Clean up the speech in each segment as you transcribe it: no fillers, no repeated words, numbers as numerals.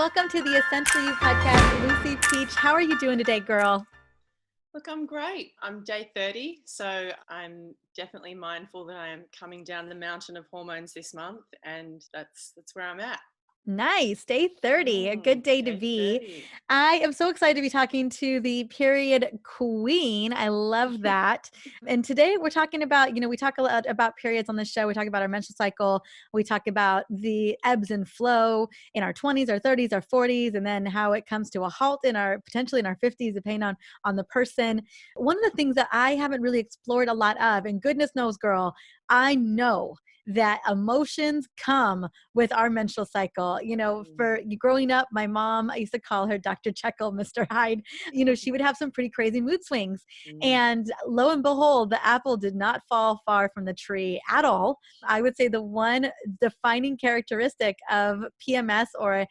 welcome to the Essential You podcast. Lucy Peach, how are you doing today, girl? Look, I'm great. I'm day 30, so I'm definitely mindful that I am coming down the mountain of hormones this month, and that's where I'm at. Nice. Day 30, a good day to Day be. 30. I am so excited to be talking to the period queen. I love that. And today we're talking about, we talk a lot about periods on the show. We talk about our menstrual cycle. We talk about the ebbs and flow in our 20s, our 30s, our 40s, and then how it comes to a halt in our potentially in our 50s, depending on the person. One of the things that I haven't really explored a lot of, and goodness knows, girl, I know that emotions come with our menstrual cycle. For growing up, my mom, I used to call her Dr. Jekyll, Mr. Hyde. She would have some pretty crazy mood swings. Mm. And lo and behold, the apple did not fall far from the tree at all. I would say the one defining characteristic of PMS or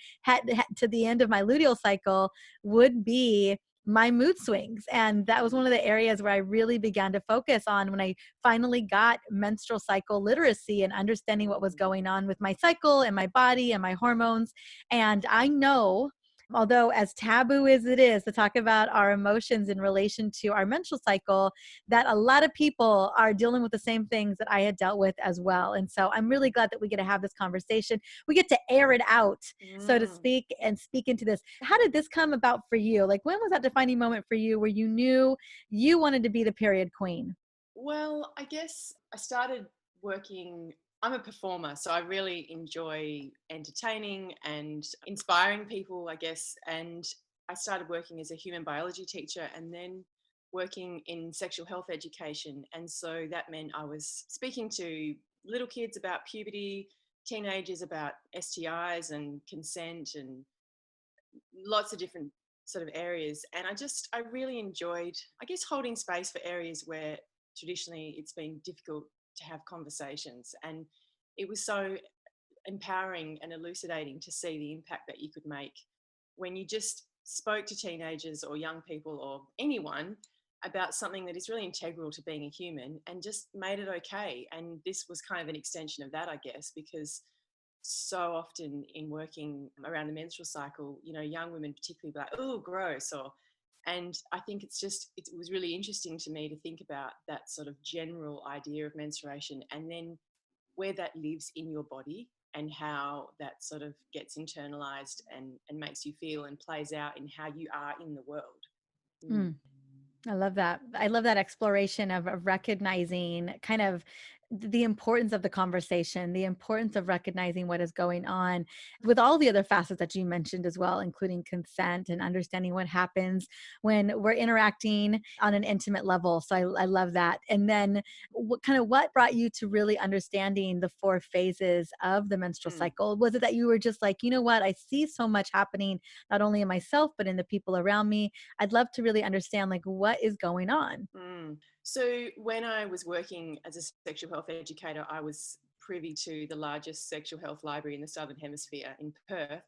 to the end of my luteal cycle would be my mood swings. And that was one of the areas where I really began to focus on when I finally got menstrual cycle literacy and understanding what was going on with my cycle and my body and my hormones. And I know, although as taboo as it is to talk about our emotions in relation to our menstrual cycle, that a lot of people are dealing with the same things that I had dealt with as well. And so I'm really glad that we get to have this conversation. We get to air it out, so to Mm. speak, and speak into this. How did this come about for you? Like, when was that defining moment for you where you knew you wanted to be the period queen? Well, I guess I started working. I'm a performer, so I really enjoy entertaining and inspiring people, I guess. And I started working as a human biology teacher and then working in sexual health education. And so that meant I was speaking to little kids about puberty, teenagers about STIs and consent and lots of different sort of areas. And I really enjoyed, I guess, holding space for areas where traditionally it's been difficult to have conversations. And it was so empowering and elucidating to see the impact that you could make when you just spoke to teenagers or young people or anyone about something that is really integral to being a human and just made it okay. And this was kind of an extension of that, I guess, because so often in working around the menstrual cycle, young women particularly be like, oh, gross, and I think it was really interesting to me to think about that sort of general idea of menstruation and then where that lives in your body and how that sort of gets internalized and makes you feel and plays out in how you are in the world. Mm. Mm. I love that. I love that exploration of recognizing kind of the importance of the conversation, the importance of recognizing what is going on with all the other facets that you mentioned as well, including consent and understanding what happens when we're interacting on an intimate level. So I love that. And then what brought you to really understanding the four phases of the menstrual Mm. cycle? Was it that you were just like, you know what, I see so much happening, not only in myself, but in the people around me. I'd love to really understand like what is going on. Mm. So when I was working as a sexual health educator, I was privy to the largest sexual health library in the Southern Hemisphere in Perth,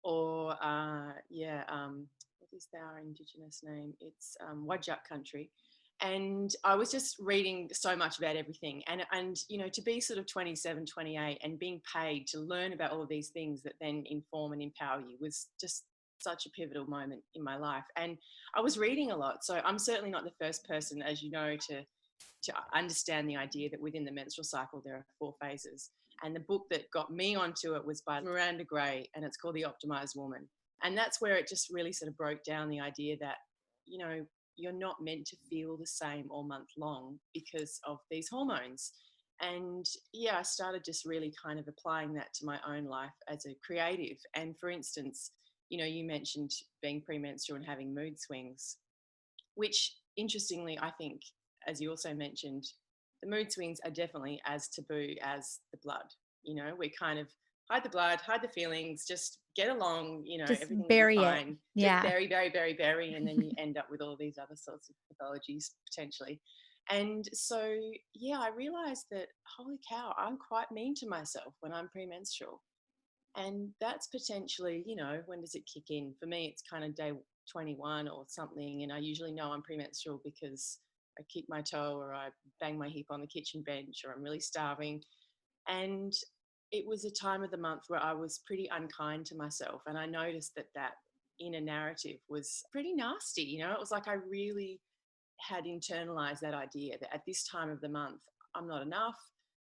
or what is our Indigenous name? It's Whadjuk country. And I was just reading so much about everything. And to be sort of 27, 28 and being paid to learn about all of these things that then inform and empower you was just such a pivotal moment in my life. And I was reading a lot. So I'm certainly not the first person, as you know, to understand the idea that within the menstrual cycle there are four phases. And the book that got me onto it was by Miranda Gray, and it's called The Optimized Woman. And that's where it just really sort of broke down the idea that, you're not meant to feel the same all month long because of these hormones. And yeah, I started just really kind of applying that to my own life as a creative. And for instance, you mentioned being premenstrual and having mood swings, which interestingly, I think, as you also mentioned, the mood swings are definitely as taboo as the blood. We kind of hide the blood, hide the feelings, just get along, Just everything will be bury it. fine. Just Yeah. bury, bury, bury, bury. And then you end up with all these other sorts of pathologies potentially. And so, yeah, I realized that, holy cow, I'm quite mean to myself when I'm premenstrual. And that's potentially, when does it kick in? For me, it's kind of day 21 or something. And I usually know I'm premenstrual because I kick my toe or I bang my hip on the kitchen bench or I'm really starving. And it was a time of the month where I was pretty unkind to myself. And I noticed that that inner narrative was pretty nasty. You know, it was like I really had internalized that idea that at this time of the month, I'm not enough,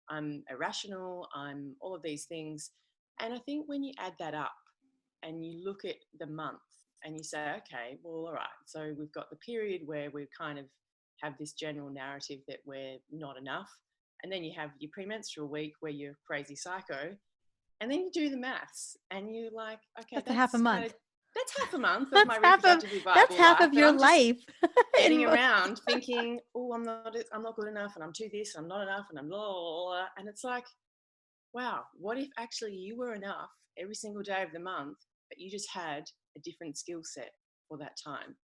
I'm irrational, I'm all of these things. And I think when you add that up and you look at the month and you say, okay, well, all right, so we've got the period where we kind of have this general narrative that we're not enough. And then you have your premenstrual week where you're crazy psycho. And then you do the maths and you're like, okay, That's a half a month. that's half a month of my That's half of reproductively that's viable half life of that your I'm just life. getting In around thinking, oh, I'm not good enough, and I'm too this, and I'm not enough, and I'm blah, blah, blah. And it's like, wow, what if actually you were enough every single day of the month, but you just had a different skill set for that time?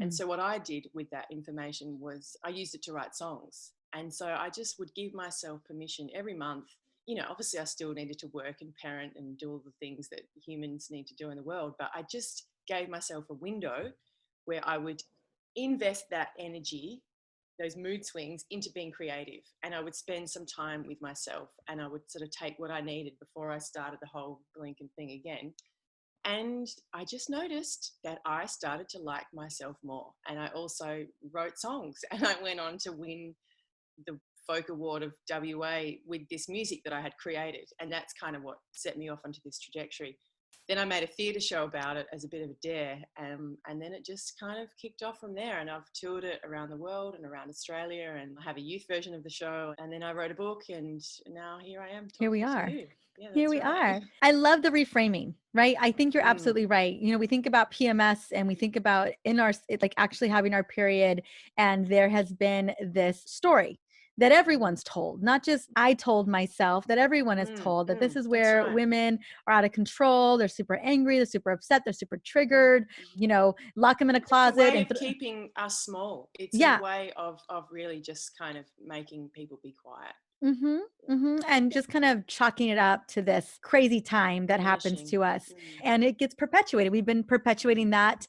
And Mm. so what I did with that information was I used it to write songs. And so I just would give myself permission every month. You know, obviously I still needed to work and parent and do all the things that humans need to do in the world, but I just gave myself a window where I would invest that energy, those mood swings, into being creative. And I would spend some time with myself and I would sort of take what I needed before I started the whole blinking thing again. And I just noticed that I started to like myself more. And I also wrote songs and I went on to win the folk award of WA with this music that I had created. And that's kind of what set me off onto this trajectory. Then I made a theatre show about it as a bit of a dare. And then it just kind of kicked off from there. And I've toured it around the world and around Australia. And I have a youth version of the show. And then I wrote a book. And now here I am Here we talking to are. you. Yeah, Here that's we right. are. I love the reframing, right? I think you're Mm, absolutely right. You know, we think about PMS and we think about in our, like actually having our period, and there has been this story that mm, everyone's told, not just I told myself, that everyone is told that this is that's where right. women are out of control. They're super angry. They're super upset. They're super Mm, triggered, mm. you know, lock them in a It's a closet way and of keeping us small. It's a yeah. way of really just kind of making people be quiet. Mhm, mhm, and just kind of chalking it up to this crazy time that happens Diminishing. to us, Mm, and it gets perpetuated. We've been mm, perpetuating that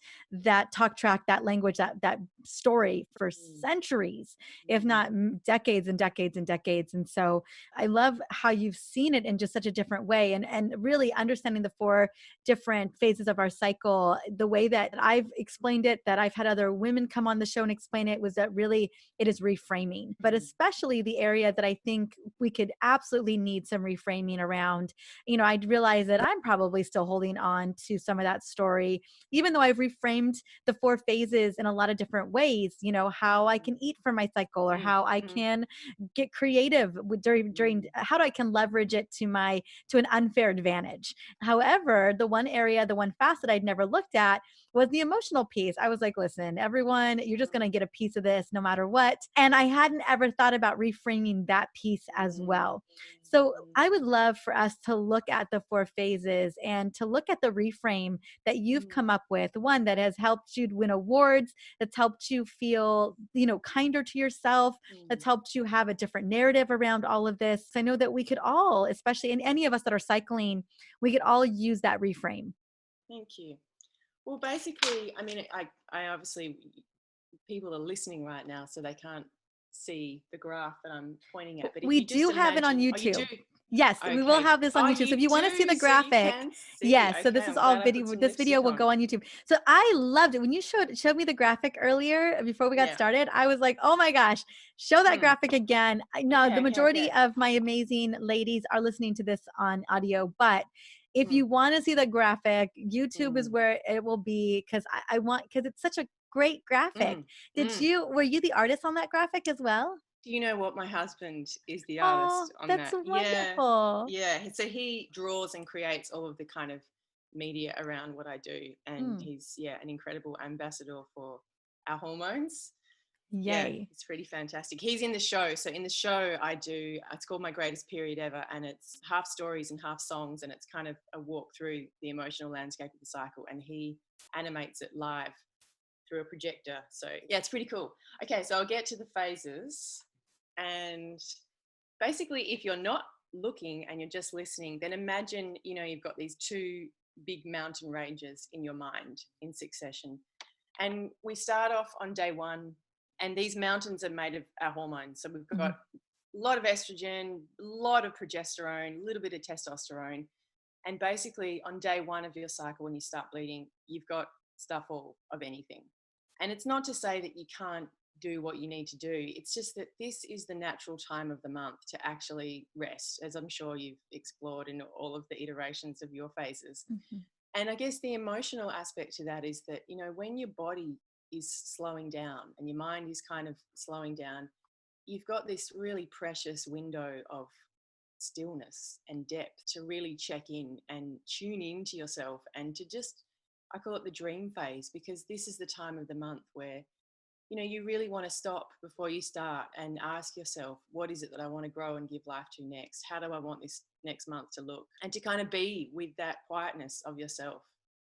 talk track, that language, that story for mm, centuries, if mm, not decades and decades and decades. And so I love how you've seen it in just such a different way, and really understanding the four different phases of our cycle. The way that I've explained it, that I've had other women come on the show and explain it, was that really it is reframing, but mm, especially the area that I think we could absolutely need some reframing around. You know, I'd realize that I'm probably still holding on to some of that story, even though I've reframed the four phases in a lot of different ways. You know, how I can eat for my cycle, or mm, how I mm, can get creative with during mm, how do I can leverage it to an unfair advantage. However, the one area, the one facet I'd never looked at was the emotional piece. I was like, listen, everyone, you're just going to get a piece of this no matter what. And I hadn't ever thought about reframing that piece as mm, well. So mm, I would love for us to look at the four phases and to look at the reframe that you've mm, come up with, one that has helped you win awards, that's helped you feel, you know, kinder to yourself, that's mm. helped you have a different narrative around all of this. I know that we could all, especially in any of us that are cycling, we could all use that reframe. Thank you. Well, basically, I mean, I obviously, people are listening right now, so they can't see the graph that I'm pointing at. But if We you just do have it on imagine, oh, you do? YouTube. Yes, we will Okay. have this on Oh, YouTube. So you if you want to see do, the so you graphic, can see. yes. So Okay, this is I'm all glad I put video. some This video lipstick will on. go on YouTube. So I loved it when you showed me the graphic earlier before we got Yeah. started. I was like, oh my gosh, show that Mm. graphic again. I know the Okay, okay, majority okay. of my amazing ladies are listening to this on audio, but if Mm, you want to see the graphic, YouTube is mm, where it will be, because I want, because it's such a great graphic. mm, mm. Were you the artist on that graphic as well? Do you know what? My husband is the Oh, artist on that's that. Yeah, wonderful. yeah. So he draws and creates all of the kind of media around what I do, and Mm, he's an incredible ambassador for our hormones. Yeah, yay. it's pretty fantastic. He's in the show. So in the show, I do. It's called My Greatest Period Ever, and it's half stories and half songs, and it's kind of a walk through the emotional landscape of the cycle, and he animates it live through a projector. So yeah, it's pretty cool. Okay, so I'll get to the phases. And basically, if you're not looking and you're just listening, then imagine, you've got these two big mountain ranges in your mind in succession. And we start off on day one, and these mountains are made of our hormones. So we've got Mhm. a lot of estrogen, a lot of progesterone, a little bit of testosterone. And basically, on day one of your cycle, when you start bleeding, you've got stuff all of anything. And it's not to say that you can't do what you need to do. It's just that this is the natural time of the month to actually rest, as I'm sure you've explored in all of the iterations of your phases. Mhm. And I guess the emotional aspect to that is that, you know, when your body is slowing down and your mind is kind of slowing down, you've got this really precious window of stillness and depth to really check in and tune into yourself and to just, I call it the dream phase, because this is the time of the month where, you know, you really want to stop before you start and ask yourself, what is it that I want to grow and give life to next? How do I want this next month to look? And to kind of be with that quietness of yourself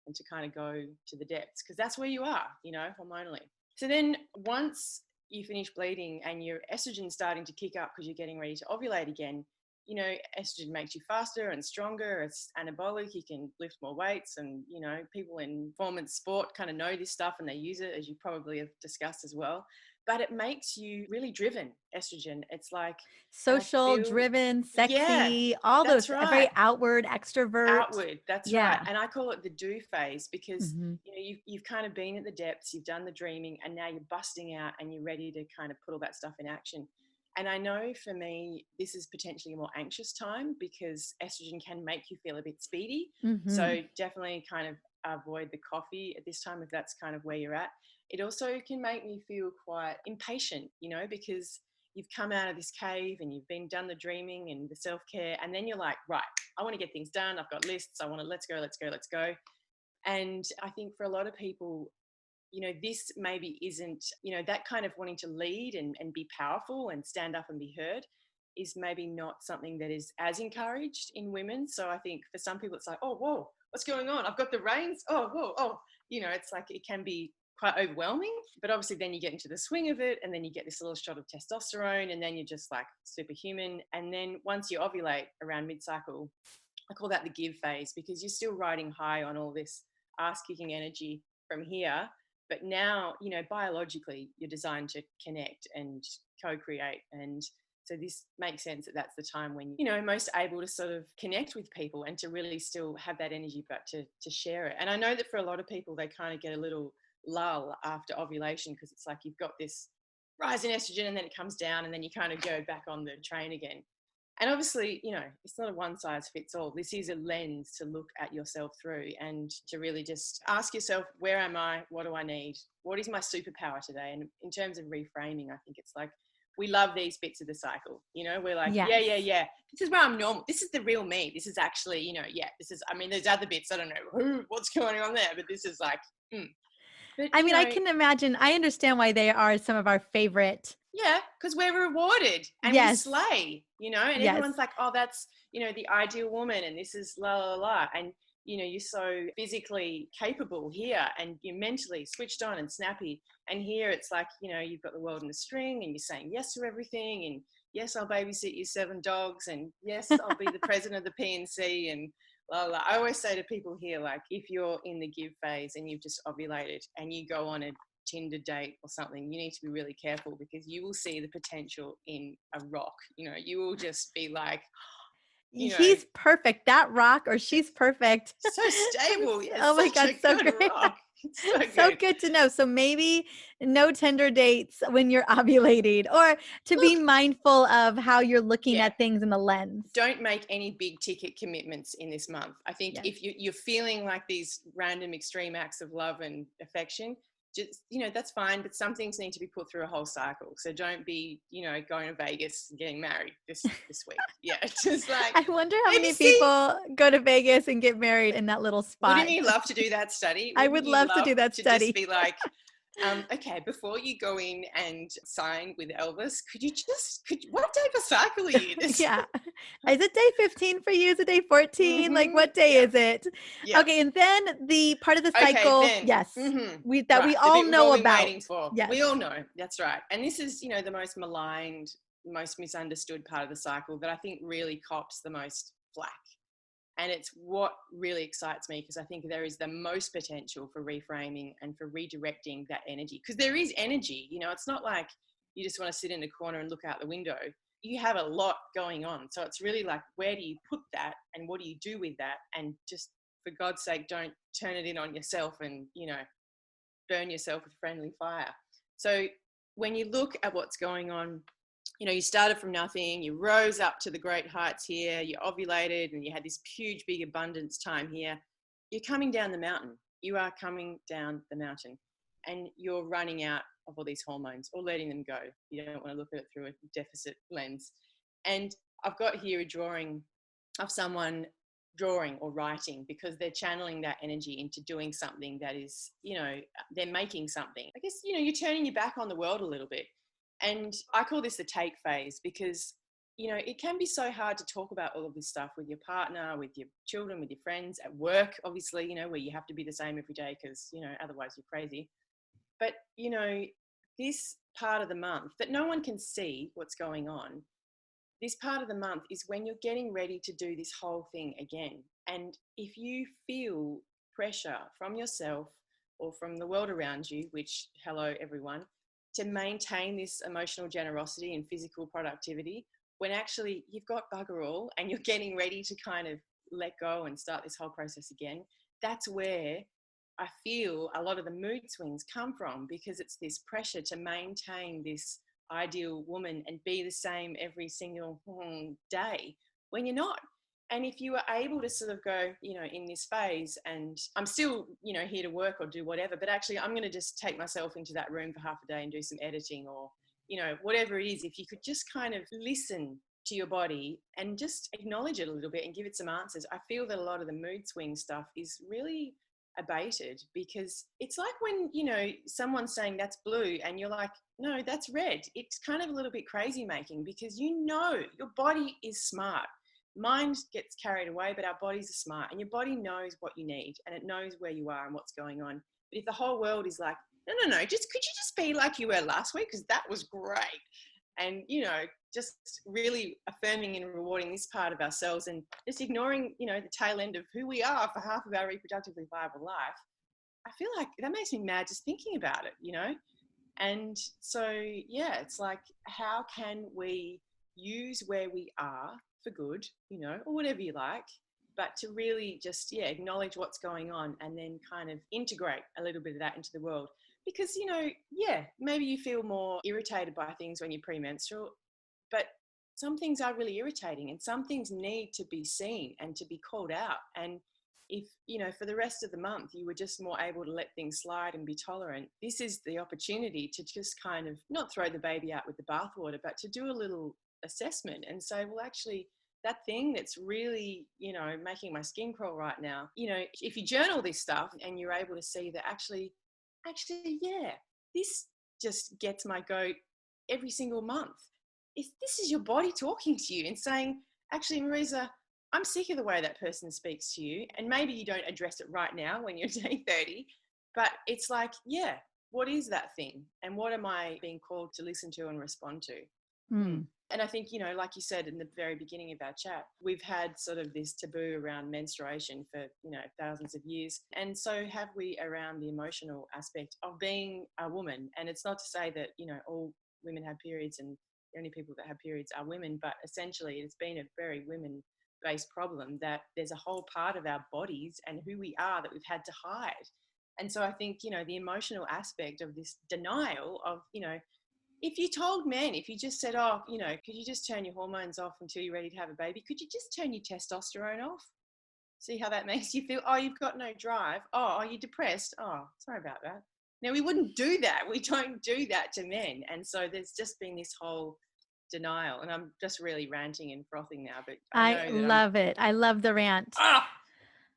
and to kind of go to the depths, because that's where you are, you know, hormonally. So then once you finish bleeding and your estrogen's starting to kick up because you're getting ready to ovulate again, you know, estrogen makes you faster and stronger. It's anabolic. You can lift more weights. And, you know, people in performance sport kind of know this stuff and they use it, as you probably have discussed as well. But it makes you really driven, estrogen. It's like, and I Social, feel, driven, yeah, sexy, all that's those, right. very outward, extrovert. Outward, that's right. Yeah. And I call it the do phase because, Mhm. you know, you've kind of been at the depths, you've done the dreaming, and now you're busting out and you're ready to kind of put all that stuff in action. And I know for me, this is potentially a more anxious time because estrogen can make you feel a bit speedy. Mhm. So definitely kind of avoid the coffee at this time if that's kind of where you're at. It also can make me feel quite impatient, you know, because you've come out of this cave and you've been done the dreaming and the self-care, and then you're like, right, I want to get things done. I've got lists. I want to, let's go, let's go, let's go. And I think for a lot of people, you know, this maybe isn't, you know, that kind of wanting to lead and be powerful and stand up and be heard is maybe not something that is as encouraged in women. So I think for some people, it's like, oh, whoa, what's going on? I've got the reins. Oh, whoa, oh, you know, it's like it can be quite overwhelming. But obviously, then you get into the swing of it, and then you get this little shot of testosterone, and then you're just like superhuman. And then once you ovulate around mid cycle, I call that the give phase because you're still riding high on all this ass kicking energy from here. But now, you know, biologically, you're designed to connect and co create. And so this makes sense that that's the time when, you know, most able to sort of connect with people and to really still have that energy, but to share it. And I know that for a lot of people, they kind of get a little lull after ovulation because it's like you've got this rise in estrogen and then it comes down and then you kind of go back on the train again. And obviously, you know, it's not a one size fits all. This is a lens to look at yourself through and to really just ask yourself, where am I? What do I need? What is my superpower today? And in terms of reframing, I think it's like, we love these bits of the cycle. You know, we're like, yeah, yeah, Yes. yeah. This is where I'm normal. This is the real me. This is actually, you know, yeah, this is, I mean, there's other bits. I don't know what's going on there, but this is like, but I you mean, I know, can imagine, I understand why they are some of our favorite. yeah, because we're rewarded and we Yes. slay, you know, and Yes. everyone's like, oh, that's, you know, the ideal woman and this is la la la. And, you know, you're so physically capable here and you're mentally switched on and snappy. And here it's like, you know, you've got the world in a string and you're saying yes to everything. And yes, I'll babysit you 7 dogs. And yes, I'll be the president of the PNC and la la. I always say to people here, like, if you're in the give phase and you've just ovulated and you go on a Tinder date or something, you need to be really careful because you will see the potential in a rock. You know, you will just be like, you know, He's perfect. That rock or she's perfect. so stable. Yeah, Oh my such God, a so good great. rock. It's so So good. good to know. So maybe no tender dates when you're ovulating, or to be Look, mindful of how you're looking yeah, at things in the lens. don't make any big ticket commitments in this month. I think Yes. if you're feeling like these random extreme acts of love and affection, just, you know, that's fine, but some things need to be put through a whole cycle. So don't be, you know, going to Vegas and getting married this week. Yeah, just like I wonder how maybe many see. people go to Vegas and get married in that little Wouldn't spot. you love to do that study? I Wouldn't would you love to love do that to just study. be like, okay, before you go in and sign with Elvis, what type of cycle are you this? Yeah. Is it day 15 for you? Is it day 14? Like, what day Yeah, is it? yeah. Okay, and then the part of the Okay, cycle, then, yes, we that right, we the all bit we've know all been about. waiting for. Yes. We all know, that's right. And this is, you know, the most maligned, most misunderstood part of the cycle that I think really cops the most flack. And it's what really excites me because I think there is the most potential for reframing and for redirecting that energy. Because there is energy, you know, it's not like you just want to sit in a corner and look out the window. you have a lot going on. So it's really like, where do you put that and what do you do with that? And just for God's sake, don't turn it in on yourself and, burn yourself with friendly fire. So when you look at what's going on, you started from nothing, you rose up to the great heights here, you ovulated and you had this huge, big abundance time here. You're coming down the mountain. You are coming down the mountain and you're running out of all these hormones or letting them go. You don't want to look at it through a deficit lens. And I've got here a drawing of someone drawing or writing because they're channeling that energy into doing something that is, they're making something. I guess, you're turning your back on the world a little bit. And I call this the take phase because, it can be so hard to talk about all of this stuff with your partner, with your children, with your friends, at work, obviously, where you have to be the same every day because, otherwise you're crazy. But, this part of the month that no one can see what's going on, this part of the month is when you're getting ready to do this whole thing again. And if you feel pressure from yourself or from the world around you, which, hello, everyone, to maintain this emotional generosity and physical productivity, when actually you've got bugger all and you're getting ready to kind of let go and start this whole process again, that's where I feel a lot of the mood swings come from, because it's this pressure to maintain this ideal woman and be the same every single day when you're not. And if you are able to sort of go, in this phase, and I'm still, here to work or do whatever, but actually I'm going to just take myself into that room for half a day and do some editing or, whatever it is, if you could just kind of listen to your body and just acknowledge it a little bit and give it some answers, I feel that a lot of the mood swing stuff is really abated, because it's like when, someone's saying that's blue and you're like, no, that's red. It's kind of a little bit crazy making, because your body is smart. Mind gets carried away, but our bodies are smart, and your body knows what you need and it knows where you are and what's going on. But if the whole world is like, no, could you just be like you were last week, because that was great, and just really affirming and rewarding this part of ourselves and just ignoring the tail end of who we are for half of our reproductively viable life, I feel like that makes me mad just thinking about it. And so it's like, how can we use where we are for good, or whatever you like, but to really just acknowledge what's going on and then kind of integrate a little bit of that into the world. Because maybe you feel more irritated by things when you're premenstrual, but some things are really irritating and some things need to be seen and to be called out. And if, for the rest of the month, you were just more able to let things slide and be tolerant, this is the opportunity to just kind of not throw the baby out with the bathwater, but to do a little assessment and say, well, actually, that thing that's really, making my skin crawl right now, if you journal this stuff and you're able to see that actually, this just gets my goat every single month. If this is your body talking to you and saying, actually, Marisa, I'm sick of the way that person speaks to you. And maybe you don't address it right now when you're day 30, but it's like, what is that thing? And what am I being called to listen to and respond to? And I think, like you said in the very beginning of our chat, we've had sort of this taboo around menstruation for, thousands of years. And so have we around the emotional aspect of being a woman. And it's not to say that, all women have periods and the only people that have periods are women, but essentially it's been a very women-based problem that there's a whole part of our bodies and who we are that we've had to hide. And so I think, the emotional aspect of this denial of, if you told men, if you just said, could you just turn your hormones off until you're ready to have a baby? Could you just turn your testosterone off? See how that makes you feel? Oh, you've got no drive. Oh, are you depressed? Oh, sorry about that. Now, we wouldn't do that. We don't do that to men. And so there's just been this whole denial. And I'm just really ranting and frothing now, but I love it. I love the rant.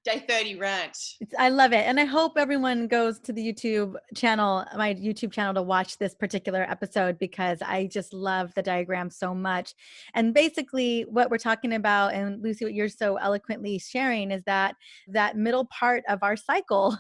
Day 30 rant. I love it. And I hope everyone goes to the YouTube channel, my YouTube channel, to watch this particular episode, because I just love the diagram so much. And basically what we're talking about, and Lucy, what you're so eloquently sharing, is that middle part of our cycle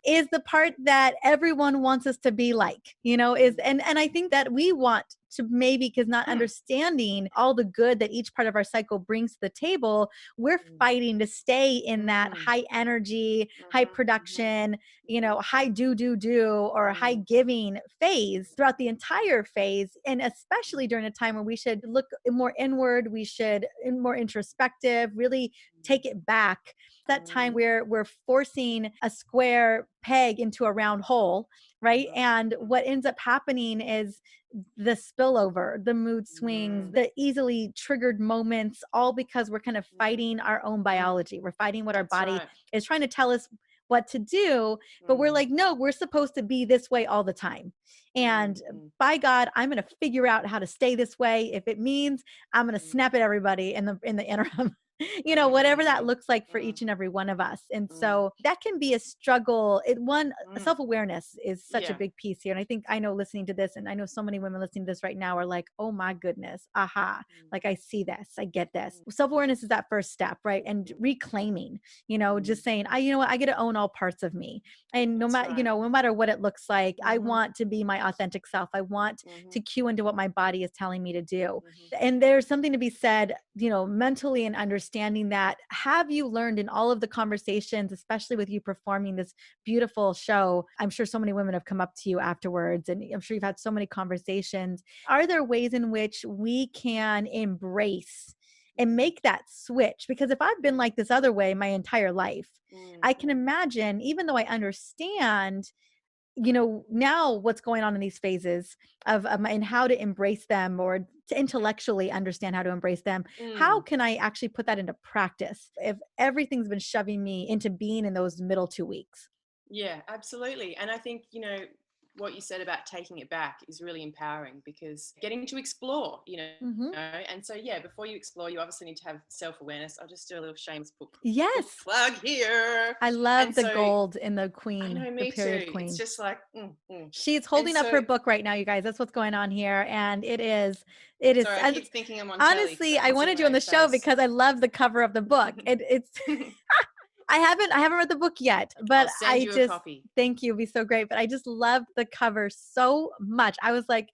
is the part that everyone wants us to be like, and I think that we want to maybe because not Hmm. understanding all the good that each part of our cycle brings to the table, we're Mm. fighting to stay in that Mm. high energy, high Mhm. Mhm. production, Mhm. high do or high Mm. giving phase throughout the entire phase. And especially during a time where we should look more inward, we should more introspective, really take it back. That time Mm. where we're forcing a square peg into a round hole, right? Mhm. And Mhm. what ends up happening is the spillover, the mood swings, Mm. the easily triggered moments, all because we're kind of Mm. fighting our own Mm. biology. We're fighting what our That's body right. is trying to tell us what to do, but we're Mm. like, no, we're supposed to be this way all the time. And Mm. by God, I'm going to figure out how to stay this way. If it means I'm going to Mm. snap at everybody in the interim. Mm. Whatever that Mm. looks like for Mm. each and every one of us. And Mm. so that can be a struggle. One, Mm. self-awareness is such a Yeah. big piece here. And I know listening to this, and I know so many women listening to this right now are like, oh my goodness, aha. Mm. Like I see this, I get this. Mm. Self-awareness is that first step, right? And Mm. reclaiming, Mm. just saying, you know what, I get to own all parts of me. And That's right. no matter what it looks like, I Mhm. want to be my authentic self. I want to Mhm. cue into what my body is telling me to do. Mhm. And there's something to be said, mentally, and understanding that. Have you learned in all of the conversations, especially with you performing this beautiful show? I'm sure so many women have come up to you afterwards, and I'm sure you've had so many conversations. Are there ways in which we can embrace and Mm. make that switch? Because if I've been Mm. like this other way my entire life, Mm. I can imagine, even though I understand now what's going on in these phases and how to embrace them, or to intellectually understand how to embrace them. How Mm. can I actually put that into practice if everything's been shoving me into being in those middle 2 weeks? Yeah, absolutely. And I think, what you said about taking it back is really empowering because getting to explore, Hmm. and so yeah, before you explore, you obviously need to have self-awareness. I'll just do a little shameless book Yes. plug here. I And love the so gold in the I queen, know, the me period too. It's queen. just like, She's and holding up so her book right now, you guys. That's what's going on here. And it is, sorry, I and keep thinking I'm on telly because honestly, I I can see wanted my you on own the show face. because I love the cover of the book. It's I haven't read the book yet, I'll but send I you a just copy. thank you, it'd be so great. But I just loved the cover so much. I was like,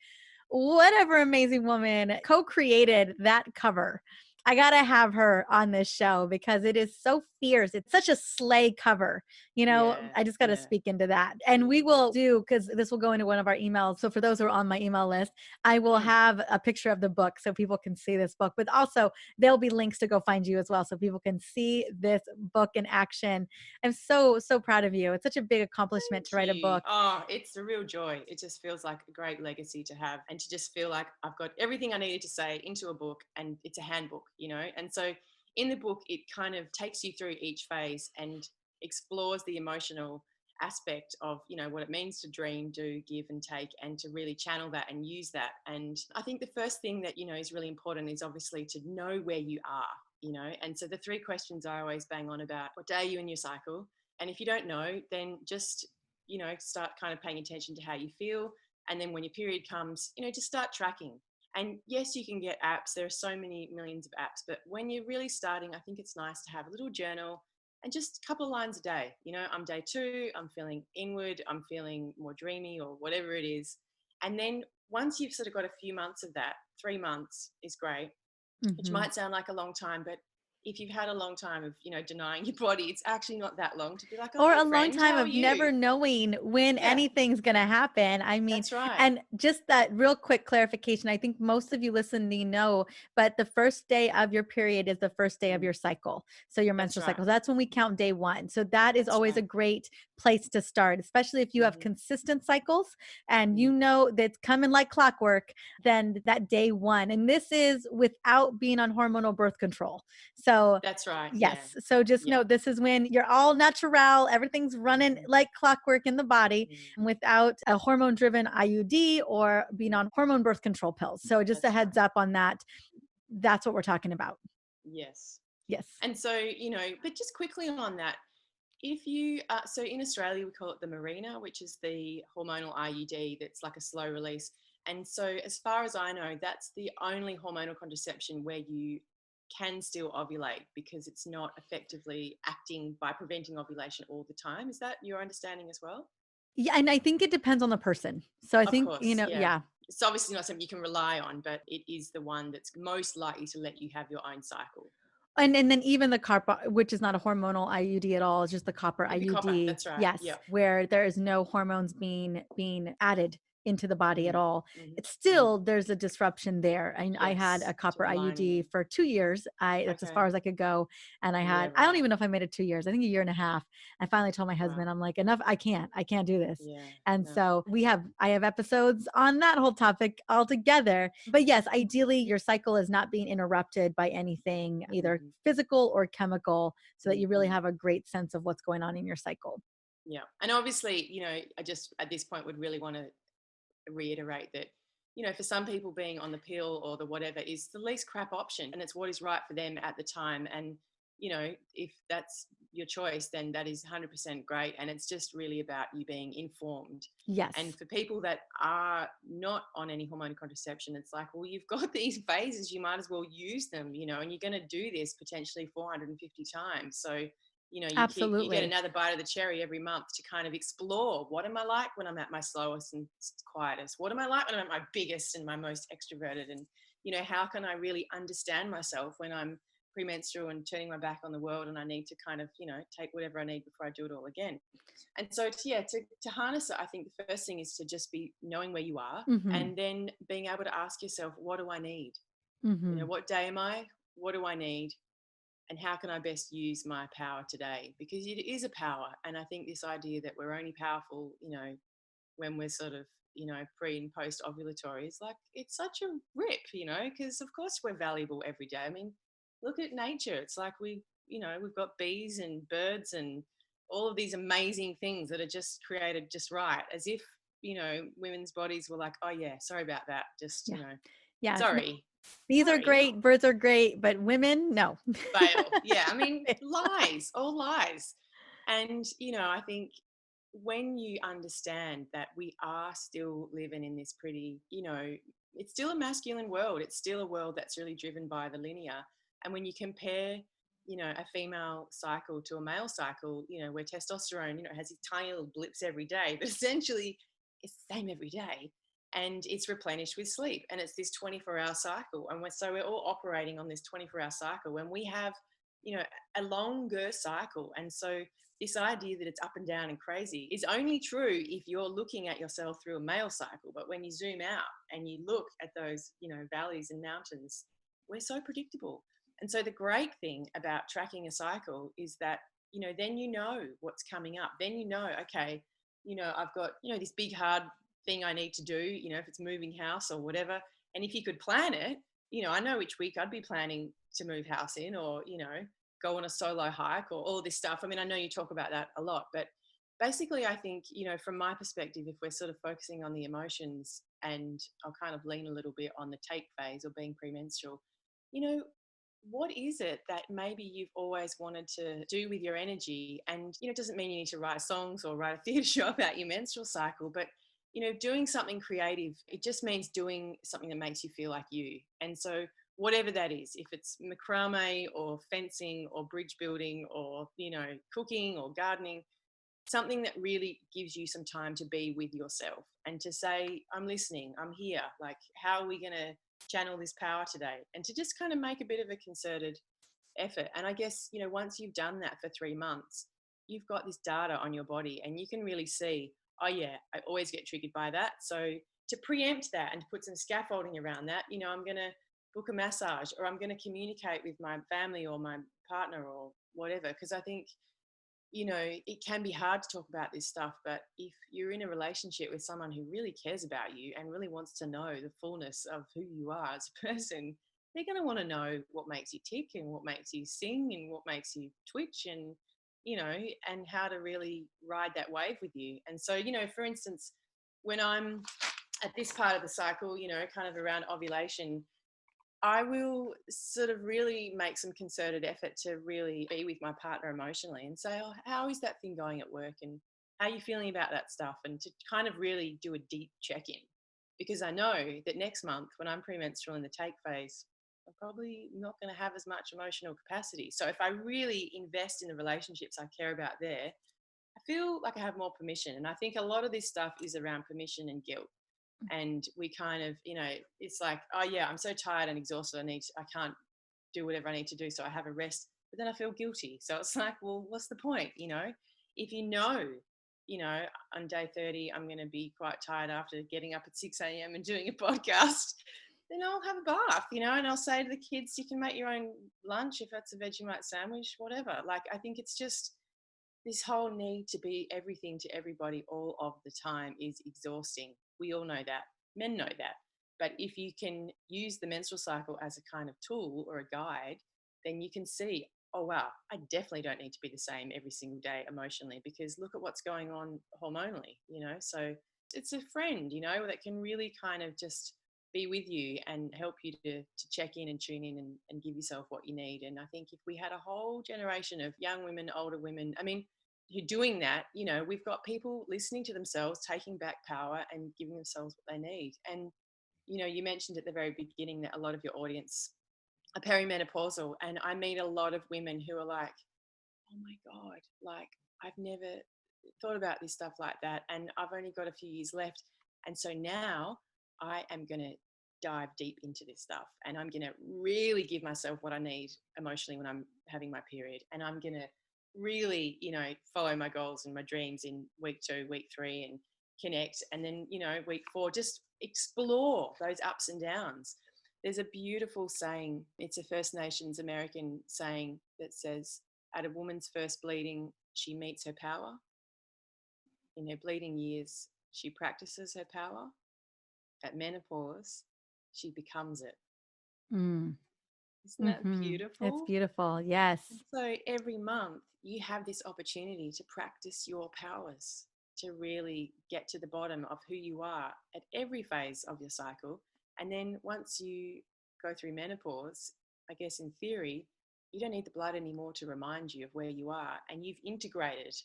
whatever amazing woman co-created that cover. I gotta have her on this show because it is so fierce. It's such a slay cover. Yeah, I just gotta yeah, speak into that. And we yeah. will do, because this will go into one of our emails. So for those who are on my email list, I will Mm. have a picture of the book so people can see this book. But also there'll be links to go find you as well so people can see this book in action. I'm so, so proud of you. It's such a big accomplishment to Thank write a you. book. Oh, it's a real joy. It just feels like a great legacy to have and to just feel like I've got everything I needed to say into a book and it's a handbook, And so in the book, it kind of takes you through each phase and explores the emotional aspect of, what it means to dream, do, give, and take, and to really channel that and use that. And I think the first thing that, is really important is obviously to know where you are. And so the three questions I always bang on about: what day are you in your cycle? And if you don't know, then just, start kind of paying attention to how you feel. And then when your period comes, just start tracking. And yes, you can get apps. There are so many millions of apps. But when you're really starting, I think it's nice to have a little journal and just a couple of lines a day. I'm day 2, I'm feeling inward, I'm feeling more dreamy or whatever it is. And then once you've sort of got a few months of that, 3 months is great, which Mhm. might sound like a long time, but if you've had a long time of, denying your body, it's actually not that long to be like, oh, Or hey, a long friend, time how are of you? never knowing when Yeah, anything's going to happen. I mean, that's right. and just that real quick clarification, I think most of you listening know, but the first day of your period is the first day of Mm, your cycle. So your that's menstrual right. cycle. That's when we count day 1. So that is That's always a right. great place to start, especially if you have Hmm. consistent cycles and Hmm. that's coming like clockwork, then that day 1. And this is without being on hormonal birth control. So That's right. Yeah. yes. So just Yeah. know this is when you're all natural, everything's running Hmm. like clockwork in the body Hmm. without a hormone driven IUD or being on hormone birth control pills. So just a That's heads right. up on that. That's what we're talking about. Yes. Yes. And so, but just quickly on that, if you, so in Australia, we call it the Marina, which is the hormonal IUD that's like a slow release. And so, as far as I know, that's the only hormonal contraception where you can still ovulate because it's not effectively acting by preventing ovulation all the time. Is that your understanding as well? Yeah. And I think it depends on the person. So I Of think, course, yeah. yeah. It's obviously not something you can rely on, but it is the one that's most likely to let you have your own cycle. And then even the copper, which is not a hormonal IUD at all, it's just the copper Could be copper. IUD. That's right. Yes, Yeah. where there is no hormones being added into the body at Mm-hmm. all. It's Mm-hmm. Mm-hmm. still there's a disruption there. I had a Yes. To copper IUD aligning. for 2 years. That's as Okay. far as I could go. And Yeah. I don't Right. even know if I made it 2 years. I think a year and a half. I finally told my husband, Wow. I'm like, enough. I can't do this. Yeah. And No. so I have episodes on that whole topic altogether. But yes, ideally, your cycle is not being interrupted by anything, either Mm-hmm. physical or chemical, so that you really Mm-hmm. have a great sense of what's going on in your cycle. Yeah. And obviously, I just at this point would really want to reiterate that, for some people being on the pill or the whatever is the least crap option and it's what is right for them at the time. And, if that's your choice, then that is 100% great. And it's just really about you being informed. And Yes. for people that are not on any hormone contraception, it's like, well, you've got these phases, you might as well use them, and you're going to do this potentially 450 times. So, you get Absolutely. another bite of the cherry every month to kind of explore, what am I like when I'm at my slowest and quietest? What am I like when I'm at my biggest and my most extroverted? And, how can I really understand myself when I'm premenstrual and turning my back on the world and I need to kind of, take whatever I need before I do it all again. And so, to harness it, I think the first thing is to just be knowing where you are Mhm. and then being able to ask yourself, what do I need? Mhm. What day am I? What do I need? And how can I best use my power today? Because it is a power. And I think this idea that we're only powerful, when we're sort of, pre and post ovulatory is like, it's such a rip, because of course we're valuable every day. I mean, look at nature. It's like we've got bees and birds and all of these amazing things that are just created just right, as if, women's bodies were like, oh yeah, sorry about that. Just, Yeah. Yeah. sorry, Bees are sorry. great, birds are great, but women, no. Fail. Yeah, I mean, lies, all lies. And, I think when you understand that we are still living in this pretty, it's still a masculine world. It's still a world that's really driven by the linear. And when you compare, a female cycle to a male cycle, where testosterone, has these tiny little blips every day, but essentially it's the same every day and it's replenished with sleep and it's this 24-hour cycle and we're all operating on this 24-hour cycle when we have a longer cycle. And so this idea that it's up and down and crazy is only true if you're looking at yourself through a male cycle. But when you zoom out and you look at those valleys and mountains, we're so predictable. And so the great thing about tracking a cycle is that then what's coming up. Then okay, I've got this big hard thing I need to do, if it's moving house or whatever. And if you could plan it, I know which week I'd be planning to move house in or, go on a solo hike or all this stuff. I mean, I know you talk about that a lot, but basically, I think, from my perspective, if we're sort of focusing on the emotions and I'll kind of lean a little bit on the take phase or being premenstrual, you know, what is it that maybe you've always wanted to do with your energy? And, it doesn't mean you need to write songs or write a theatre show about your menstrual cycle, but, doing something creative, it just means doing something that makes you feel like you. And so, whatever that is, if it's macrame or fencing or bridge building or, cooking or gardening, something that really gives you some time to be with yourself and to say, I'm listening, I'm here. Like, how are we going to channel this power today? And to just kind of make a bit of a concerted effort. And I guess, once you've done that for 3 months, you've got this data on your body and you can really see, oh, yeah, I always get triggered by that. So to preempt that and to put some scaffolding around that, I'm going to book a massage or I'm going to communicate with my family or my partner or whatever. Because I think, it can be hard to talk about this stuff, but if you're in a relationship with someone who really cares about you and really wants to know the fullness of who you are as a person, they're going to want to know what makes you tick and what makes you sing and what makes you twitch and, and how to really ride that wave with you. And so, for instance, when I'm at this part of the cycle, kind of around ovulation, I will sort of really make some concerted effort to really be with my partner emotionally and say, oh, how is that thing going at work? And how are you feeling about that stuff? And to kind of really do a deep check in. Because I know that next month, when I'm premenstrual in the take phase, I'm probably not going to have as much emotional capacity. So if I really invest in the relationships I care about there, I feel like I have more permission. And I think a lot of this stuff is around permission and guilt. And we kind of, it's like, oh yeah, I'm so tired and exhausted, I can't do whatever I need to do, so I have a rest, but then I feel guilty. So it's like, well, what's the point? If you know on day 30 I'm going to be quite tired after getting up at 6 a.m and doing a podcast, then I'll have a bath, and I'll say to the kids, you can make your own lunch, if that's a Vegemite sandwich, whatever. Like, I think it's just this whole need to be everything to everybody all of the time is exhausting. We all know that. Men know that. But if you can use the menstrual cycle as a kind of tool or a guide, then you can see, oh, wow, I definitely don't need to be the same every single day emotionally, because look at what's going on hormonally. So it's a friend, that can really kind of just be with you and help you to check in and tune in and give yourself what you need. And I think if we had a whole generation of young women, older women, I mean, who are doing that, we've got people listening to themselves, taking back power and giving themselves what they need. And, you mentioned at the very beginning that a lot of your audience are perimenopausal. And I meet a lot of women who are like, oh my God, like, I've never thought about this stuff like that. And I've only got a few years left. And so now I am going to dive deep into this stuff, and I'm going to really give myself what I need emotionally when I'm having my period. And I'm going to really, follow my goals and my dreams in week 2, week 3, and connect. And then, week 4, just explore those ups and downs. There's a beautiful saying, it's a First Nations American saying that says, at a woman's first bleeding, she meets her power. In her bleeding years, she practices her power. At menopause, she becomes it. Mm. Isn't that It's beautiful? beautiful. Yes. So every month you have this opportunity to practice your powers, to really get to the bottom of who you are at every phase of your cycle. And then once you go through menopause, I guess in theory, you don't need the blood anymore to remind you of where you are. And you've integrated,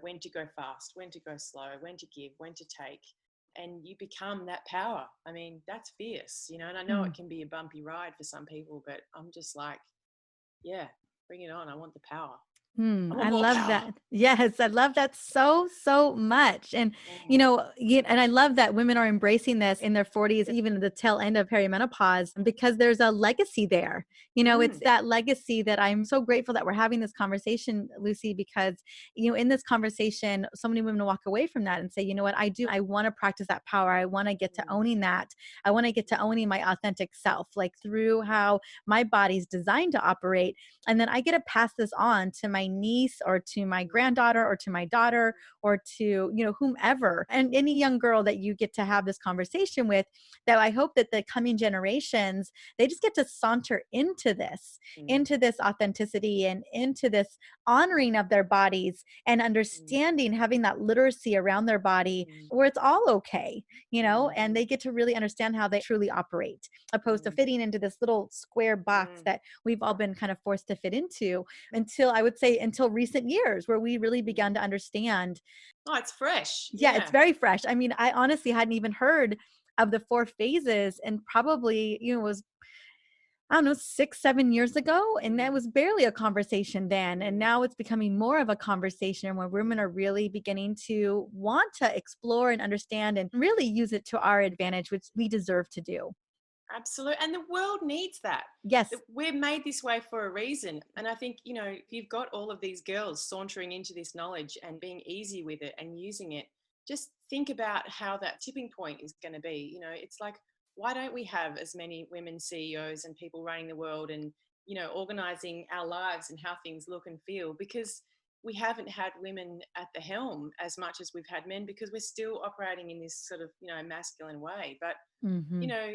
when to go fast, when to go slow, when to give, when to take. And you become that power. I mean, that's fierce, and I know it Mm. can be a bumpy ride for some people, but I'm just like, yeah, bring it on. I want the power. I want I more love power. that. Yes, I love that so, so much. And, Mm, and I love that women are embracing this in their 40s, even the tail end of perimenopause, because there's a legacy there. It's mm, that legacy that I'm so grateful that we're having this conversation, Lucy, because, in this conversation, so many women walk away from that and say, you know what, I want to practice that power. I want to get to mm, owning that. I want to get to owning my authentic self, like through how my body's designed to operate. And then I get to pass this on to my niece or to my mm, granddaughter or to my daughter or to, whomever, and any young girl that you get to have this conversation with, that I hope that the coming generations, they just get to saunter mm, into this authenticity and into this honoring of their bodies and mm, understanding, having that literacy around their body mm, where it's all okay, and mm, they get to really understand how they truly operate, opposed to mm, fitting into this little square box mm, that we've all been kind of forced to fit into, until, I would say, until recent years, where we really mm. began to understand. Oh, it's fresh. Yeah, it's Yeah. very fresh. I mean, I honestly hadn't even heard of the 4 phases, and probably, was, I don't know, 6, 7 years ago. And that Mm, was barely a conversation then. And mm. now it's becoming more of a conversation where women are really beginning to want to explore and understand and really use it to our advantage, which we deserve to do. Absolutely. And the world needs that. Yes. We're made this way for a reason. And I think, if you've got all of these girls sauntering into this knowledge and being easy with it and using it, just think about how that tipping point is going to be. It's like, why don't we have as many women CEOs and people running the world and, organizing our lives and how things look and feel? Because we haven't had women at the helm as much as we've had men, because we're still operating in this sort of, masculine way. But Hmm.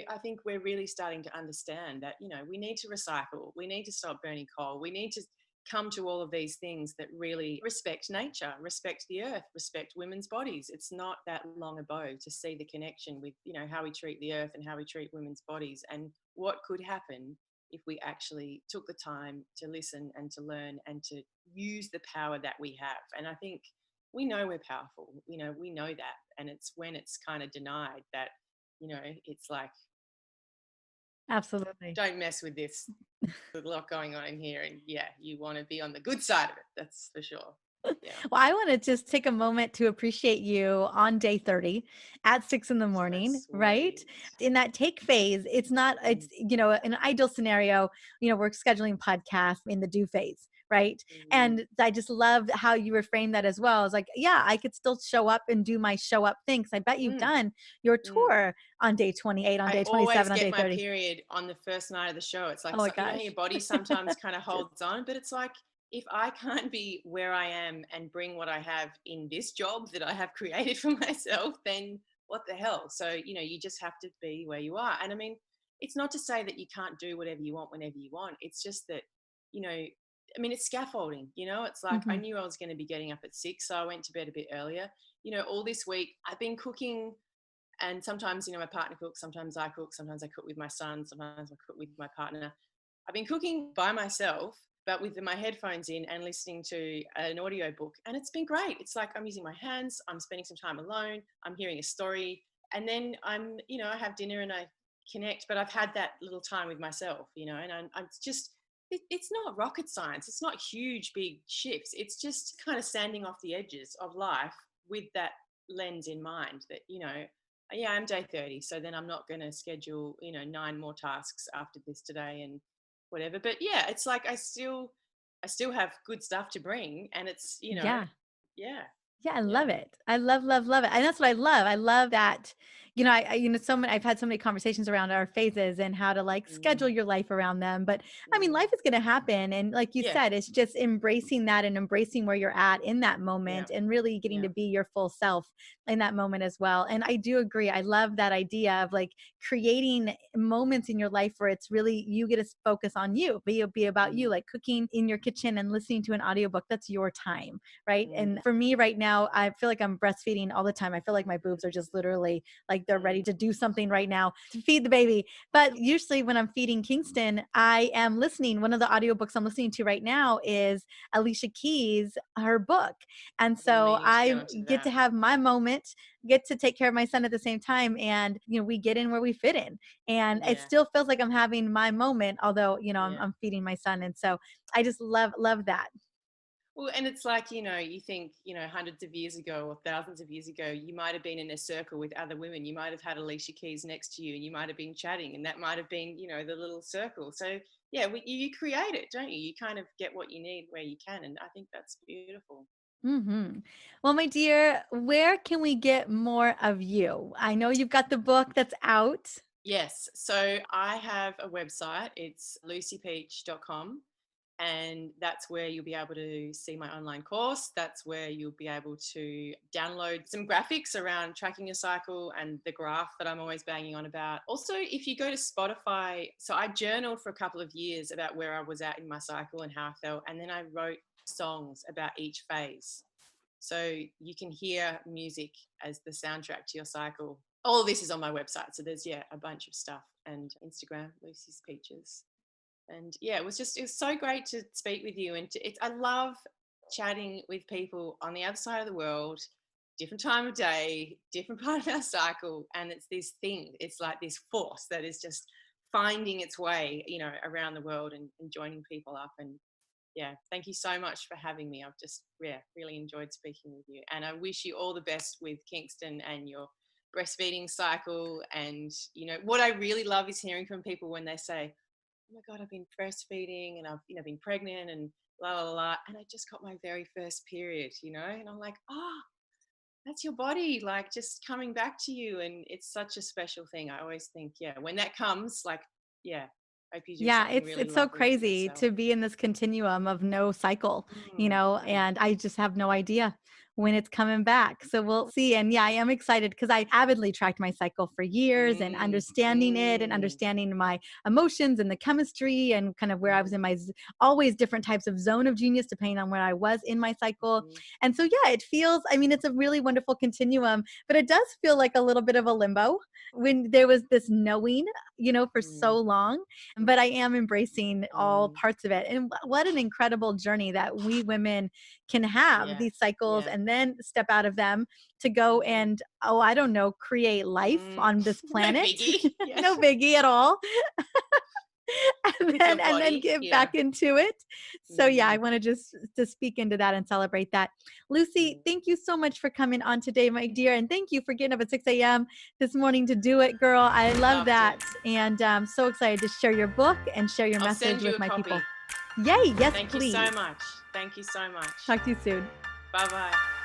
I think we're really starting to understand that, we need to recycle, we need to stop burning coal, we need to come to all of these things that really respect nature, respect the earth, respect women's bodies. It's not that long ago to see the connection with, how we treat the earth and how we treat women's bodies, and what could happen if we actually took the time to listen and to learn and to use the power that we have. And I think we know we're powerful, we know that. And it's when it's kind of denied that, it's like, Absolutely. don't mess with this. There's a lot going on in here. And yeah, you want to be on the good side of it. That's for sure. Yeah. Well, I want to just take a moment to appreciate you on day 30 at 6 in the So morning, right? sweet. In that take phase, it's not, Mm, an ideal scenario, we're scheduling podcasts in the do phase, right? mm, And I just love how you reframe that as well. It's like, yeah, I could still show up and do my show up things. I bet you've mm, done your mm. tour on day 28, on I day always 27, on get day my 30. period on the first night of the show. It's Oh like, my so, you know how gosh. your body sometimes kind of Just, holds on, but it's like, if I can't be where I am and bring what I have in this job that I have created for myself, then what the hell? So, you just have to be where you are. And I mean, it's not to say that you can't do whatever you want whenever you want. It's just that, it's scaffolding, it's like I mhm. knew I was going to be getting up at 6, so I went to bed a bit earlier. All this week I've been cooking, and sometimes, my partner cooks, sometimes I cook, sometimes I cook with my son, sometimes I cook with my partner. I've been cooking by myself, but with my headphones in and listening to an audio book. And it's been great. It's like I'm using my hands, I'm spending some time alone, I'm hearing a story. And then I have dinner and I connect, but I've had that little time with myself, and I'm just, it's not rocket science. It's not huge, big shifts. It's just kind of sanding off the edges of life with that lens in mind that, yeah, I'm day 30. So then I'm not going to schedule, 9 more tasks after this today and whatever. But yeah, it's like I still have good stuff to bring, and it's, Yeah. yeah, Yeah, I love yeah. it. I love, love, love it. And that's what I love. I love that, I've had so many conversations around our phases and how to like schedule Mm, your life around them. But I mean, mm, life is going to happen. And like you yeah, said, it's just embracing that and embracing where you're at in that yeah, moment and really getting yeah. to be your full self in that moment as well. And I do agree. I love that idea of like creating moments in your life where it's really you get to focus on you, be about you, Mm, like cooking in your kitchen and listening to an audiobook. That's your time, right? mm, And for me right now, I feel like I'm breastfeeding all the time. I feel like my boobs are just literally like they're ready mm, to do something right now to feed the baby. But usually when I'm feeding Kingston, I am listening. One of the audiobooks I'm listening to right now is Alicia Keys, her book. And I've been so meaning to get I onto get to that. have my moment, get to take care of my son at the same time. And, we get in where we fit in. And it Yeah, still feels like I'm having my moment, although, yeah. I'm feeding my son. And so I just love, love that. Well, and it's like, you think, hundreds of years ago or thousands of years ago, you might have been in a circle with other women. You might have had Alicia Keys next to you and you might have been chatting, and that might have been, the little circle. So, yeah, you create it, don't you? You kind of get what you need where you can. And I think that's beautiful. Well, my dear, where can we get more of you? I know you've got the book that's out. Yes. So I have a website. It's lucypeach.com. And that's where you'll be able to see my online course. That's where you'll be able to download some graphics around tracking your cycle and the graph that I'm always banging on about. Also, if you go to Spotify, so I journaled for a couple of years about where I was at in my cycle and how I felt. And then I wrote songs about each phase. So you can hear music as the soundtrack to your cycle. All of this is on my website. So there's, yeah, a bunch of stuff. And Instagram, Lucy's Peaches. And yeah, it was so great to speak with you. And I love chatting with people on the other side of the world, different time of day, different part of our cycle. And it's this thing, it's like this force that is just finding its way, around the world, and joining people up. And yeah, thank you so much for having me. I've just, yeah, really enjoyed speaking with you. And I wish you all the best with Kingston and your breastfeeding cycle. And, what I really love is hearing from people when they say, oh my God, I've been breastfeeding and I've, been pregnant and la la la. And I just got my very first period, and I'm like, oh, that's your body, like just coming back to you. And it's such a special thing. I always think, yeah, when that comes, like, yeah, I hope you do Yeah, something it's really it's so lovely for crazy yourself. to be in this continuum of no cycle, Mm, mm, and I just have no idea when it's coming back. So we'll see. And yeah, I am excited because I avidly tracked my cycle for years and mm, understanding it and mm, understanding my emotions and the chemistry and kind of where I was mm, in my always different types of zone of genius depending on where I was in my cycle. mm, And so yeah, it feels, I mean, it's a really wonderful continuum, but it does feel like a little bit of a limbo when there was this knowing, for so mm, long, but I am embracing all mm. parts of it. And what an incredible journey that we women can have Yeah, these cycles yeah. and then step out of them to go Mm-hmm. and, oh, I don't know, create life Mm. on this No planet. biggie. Yeah. No biggie at all. with your and then body. get Yeah. back into it. So yeah, I Mm, want to just to speak into that and celebrate that. Lucy, mm. thank you so much for coming on today, my dear, and thank you for getting up at 6 a.m. this morning to do it, girl. I love Loved that, it. and I'm so excited to share your book and share your I'll message send you with a my copy. people. Yay! Yes, Thank you so please. much. Thank you so much. Talk to you soon. Bye bye.